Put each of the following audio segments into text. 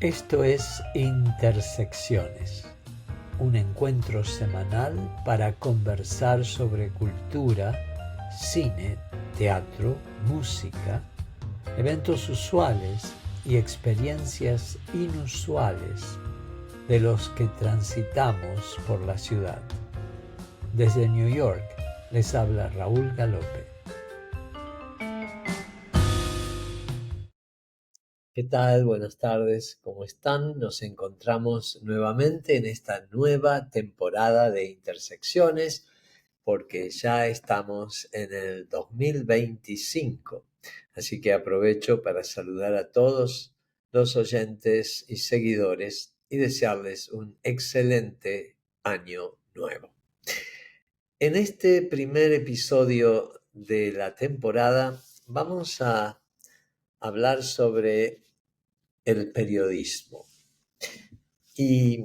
Esto es Intersecciones, un encuentro semanal para conversar sobre cultura, cine, teatro, música, eventos usuales y experiencias inusuales de los que transitamos por la ciudad. Desde New York les habla Raúl Galope. ¿Qué tal? Buenas tardes, ¿cómo están? Nos encontramos nuevamente en esta nueva temporada de Intersecciones, porque ya estamos en el 2025. Así que aprovecho para saludar a todos los oyentes y seguidores y desearles un excelente año nuevo. En este primer episodio de la temporada vamos a hablar sobre el periodismo. Y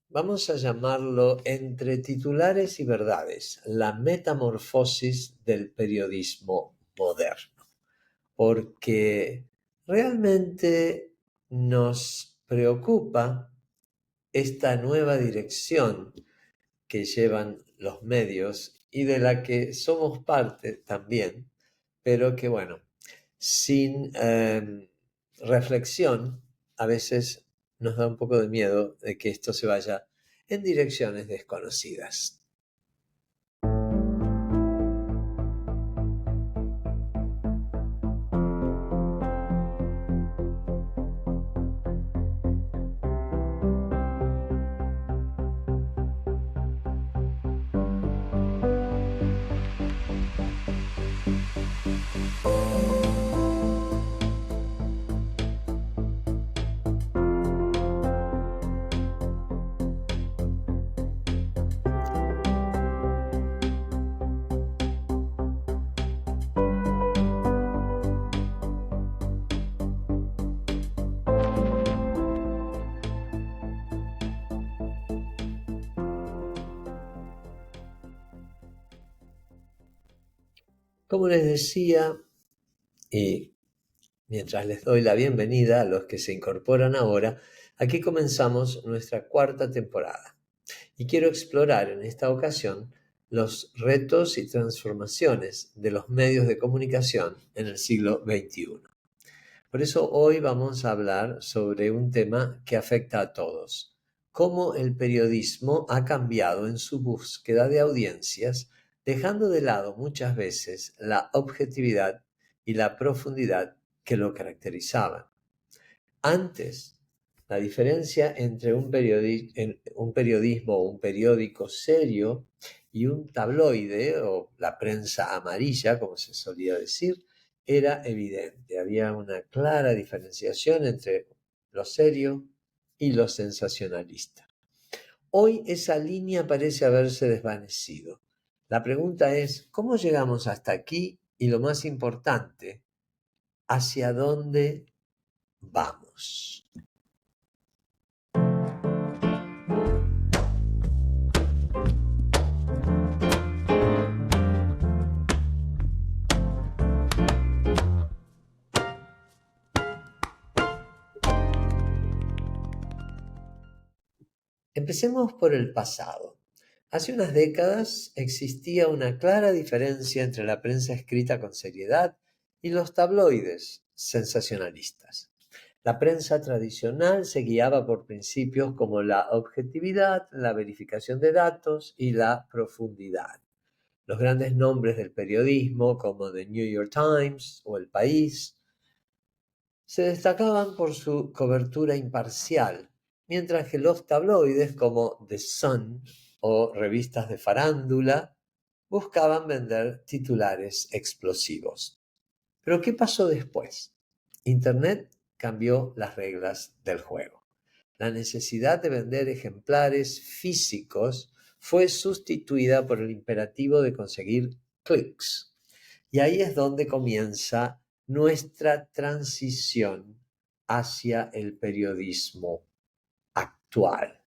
vamos a llamarlo entre titulares y verdades, la metamorfosis del periodismo moderno, porque realmente nos preocupa esta nueva dirección que llevan los medios y de la que somos parte también, pero que sin reflexión, a veces nos da un poco de miedo de que esto se vaya en direcciones desconocidas. Como les decía, y mientras les doy la bienvenida a los que se incorporan ahora, aquí comenzamos nuestra cuarta temporada. Y quiero explorar en esta ocasión los retos y transformaciones de los medios de comunicación en el siglo XXI. Por eso hoy vamos a hablar sobre un tema que afecta a todos: cómo el periodismo ha cambiado en su búsqueda de audiencias, dejando de lado muchas veces la objetividad y la profundidad que lo caracterizaban. Antes, la diferencia entre un periodismo o un periódico serio y un tabloide o la prensa amarilla, como se solía decir, era evidente. Había una clara diferenciación entre lo serio y lo sensacionalista. Hoy esa línea parece haberse desvanecido. La pregunta es, ¿cómo llegamos hasta aquí? Y lo más importante, ¿hacia dónde vamos? Empecemos por el pasado. Hace unas décadas existía una clara diferencia entre la prensa escrita con seriedad y los tabloides sensacionalistas. La prensa tradicional se guiaba por principios como la objetividad, la verificación de datos y la profundidad. Los grandes nombres del periodismo, como The New York Times o El País, se destacaban por su cobertura imparcial, mientras que los tabloides como The Sun o revistas de farándula buscaban vender titulares explosivos. Pero ¿qué pasó después? Internet cambió las reglas del juego. La necesidad de vender ejemplares físicos fue sustituida por el imperativo de conseguir clics. Y ahí es donde comienza nuestra transición hacia el periodismo actual.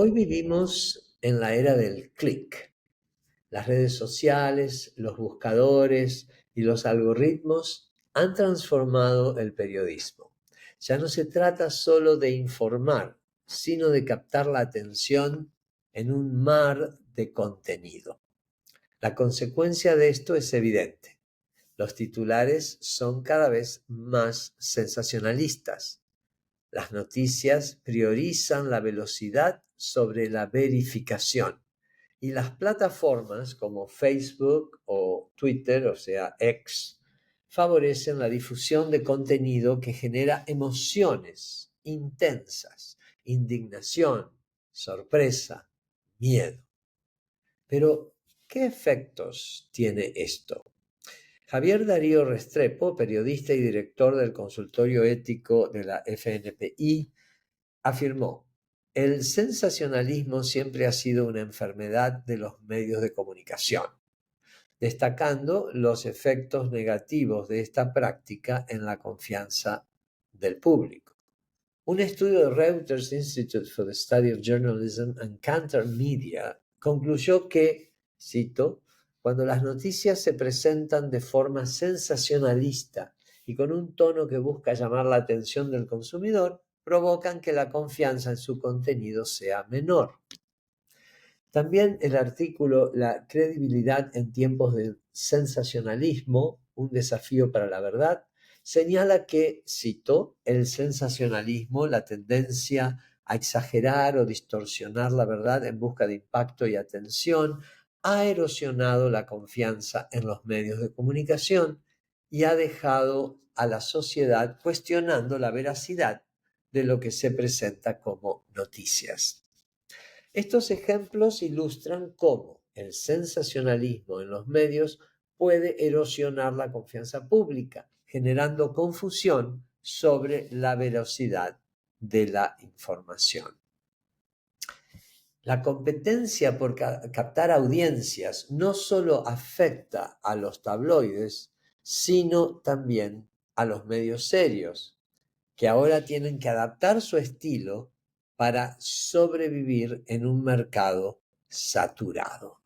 Hoy vivimos en la era del clic. Las redes sociales, los buscadores y los algoritmos han transformado el periodismo. Ya no se trata solo de informar, sino de captar la atención en un mar de contenido. La consecuencia de esto es evidente. Los titulares son cada vez más sensacionalistas. Las noticias priorizan la velocidad sobre la verificación. Y las plataformas como Facebook o Twitter, o sea, X, favorecen la difusión de contenido que genera emociones intensas, indignación, sorpresa, miedo. Pero, ¿qué efectos tiene esto? Javier Darío Restrepo, periodista y director del consultorio ético de la FNPI, afirmó: el sensacionalismo siempre ha sido una enfermedad de los medios de comunicación, destacando los efectos negativos de esta práctica en la confianza del público. Un estudio de Reuters Institute for the Study of Journalism and Kantar Media concluyó que, cito, cuando las noticias se presentan de forma sensacionalista y con un tono que busca llamar la atención del consumidor, provocan que la confianza en su contenido sea menor. También el artículo La credibilidad en tiempos de sensacionalismo, un desafío para la verdad, señala que, cito, el sensacionalismo, la tendencia a exagerar o distorsionar la verdad en busca de impacto y atención, ha erosionado la confianza en los medios de comunicación y ha dejado a la sociedad cuestionando la veracidad de lo que se presenta como noticias. Estos ejemplos ilustran cómo el sensacionalismo en los medios puede erosionar la confianza pública, generando confusión sobre la veracidad de la información. La competencia por captar audiencias no solo afecta a los tabloides, sino también a los medios serios, que ahora tienen que adaptar su estilo para sobrevivir en un mercado saturado.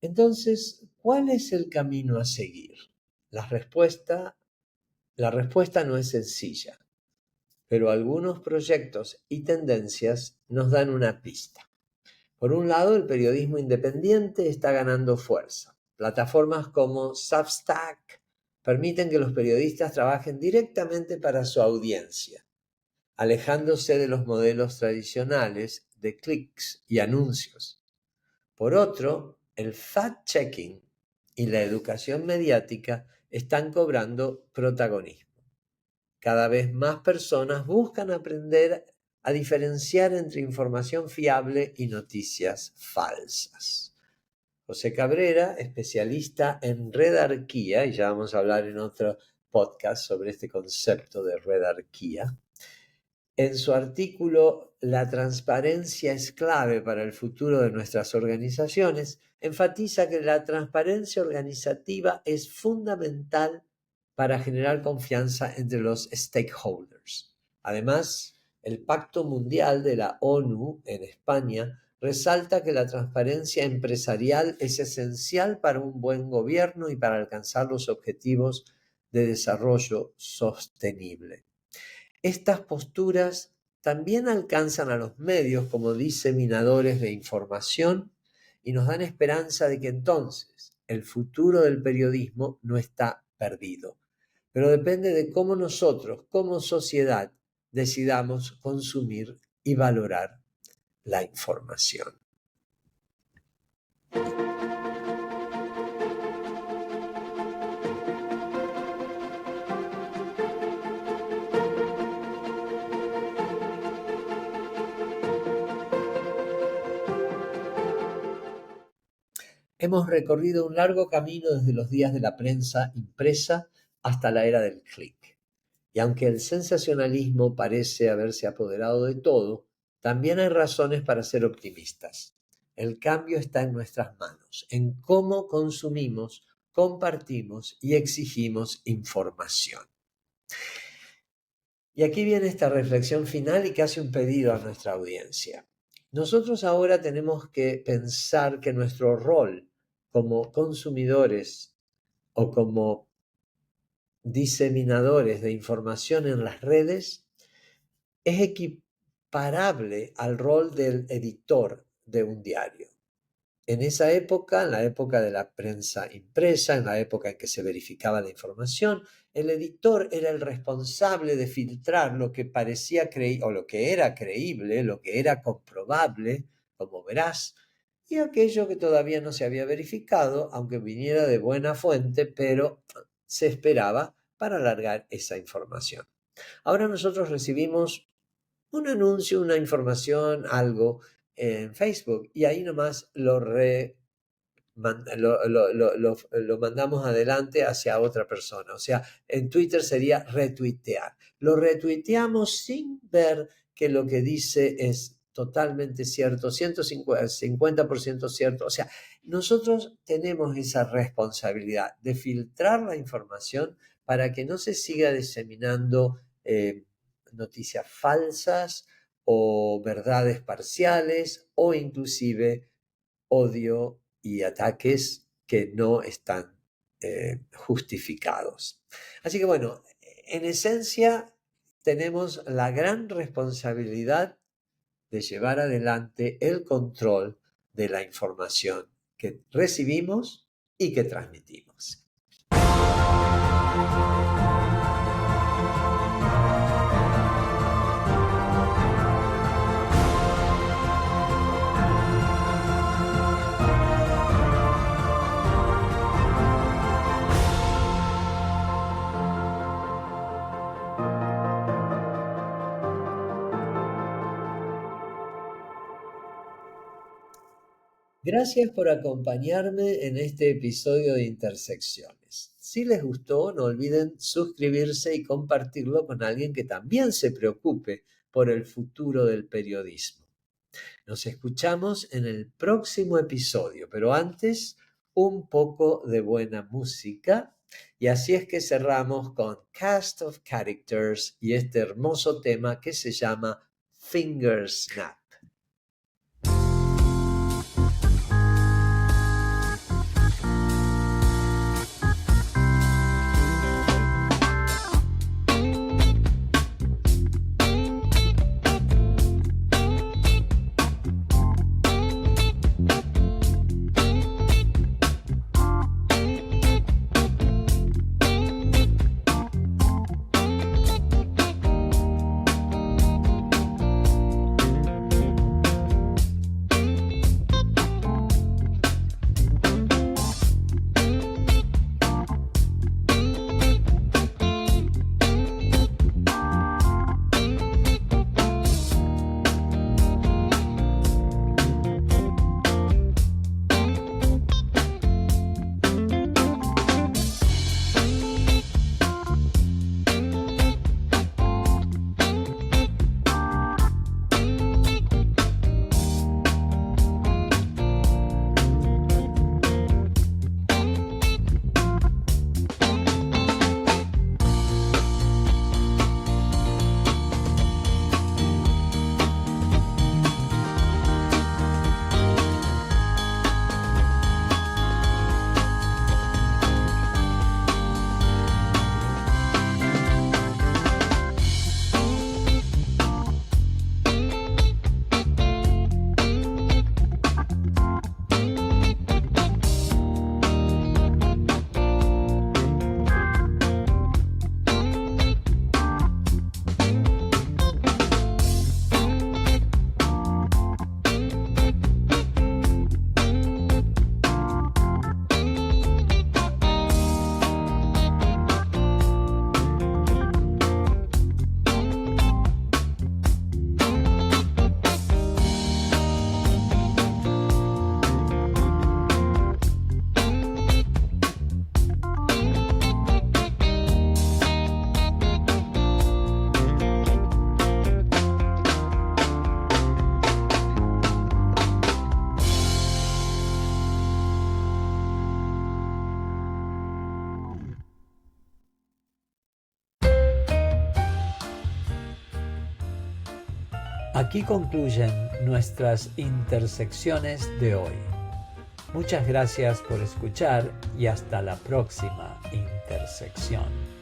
Entonces, ¿cuál es el camino a seguir? La respuesta no es sencilla, pero algunos proyectos y tendencias nos dan una pista. Por un lado, el periodismo independiente está ganando fuerza. Plataformas como Substack permiten que los periodistas trabajen directamente para su audiencia, alejándose de los modelos tradicionales de clics y anuncios. Por otro, el fact-checking y la educación mediática están cobrando protagonismo. Cada vez más personas buscan aprender a diferenciar entre información fiable y noticias falsas. José Cabrera, especialista en redarquía, y ya vamos a hablar en otro podcast sobre este concepto de redarquía, en su artículo La transparencia es clave para el futuro de nuestras organizaciones, enfatiza que la transparencia organizativa es fundamental para generar confianza entre los stakeholders. Además, el Pacto Mundial de la ONU en España resalta que la transparencia empresarial es esencial para un buen gobierno y para alcanzar los objetivos de desarrollo sostenible. Estas posturas también alcanzan a los medios como diseminadores de información y nos dan esperanza de que entonces el futuro del periodismo no está perdido, pero depende de cómo nosotros, como sociedad, decidamos consumir y valorar la información. Hemos recorrido un largo camino desde los días de la prensa impresa hasta la era del clic. Y aunque el sensacionalismo parece haberse apoderado de todo, también hay razones para ser optimistas. El cambio está en nuestras manos, en cómo consumimos, compartimos y exigimos información. Y aquí viene esta reflexión final y casi un pedido a nuestra audiencia. Nosotros ahora tenemos que pensar que nuestro rol como consumidores o como diseminadores de información en las redes es equiparable al rol del editor de un diario. En esa época, en la época de la prensa impresa, en la época en que se verificaba la información, el editor era el responsable de filtrar lo que parecía creíble o lo que era creíble, lo que era comprobable, como verás, y aquello que todavía no se había verificado, aunque viniera de buena fuente, pero se esperaba para alargar esa información. Ahora nosotros recibimos un anuncio, una información, algo en Facebook y ahí nomás lo mandamos adelante hacia otra persona. O sea, en Twitter sería retuitear. Lo retuiteamos sin ver que lo que dice es totalmente cierto, 50% cierto. O sea, nosotros tenemos esa responsabilidad de filtrar la información para que no se siga diseminando noticias falsas o verdades parciales o inclusive odio y ataques que no están justificados. Así que bueno, en esencia tenemos la gran responsabilidad de llevar adelante el control de la información que recibimos y que transmitimos. Gracias por acompañarme en este episodio de Intersecciones. Si les gustó, no olviden suscribirse y compartirlo con alguien que también se preocupe por el futuro del periodismo. Nos escuchamos en el próximo episodio, pero antes un poco de buena música. Y así es que cerramos con Cast of Characters y este hermoso tema que se llama Finger Snap. Aquí concluyen nuestras intersecciones de hoy. Muchas gracias por escuchar y hasta la próxima intersección.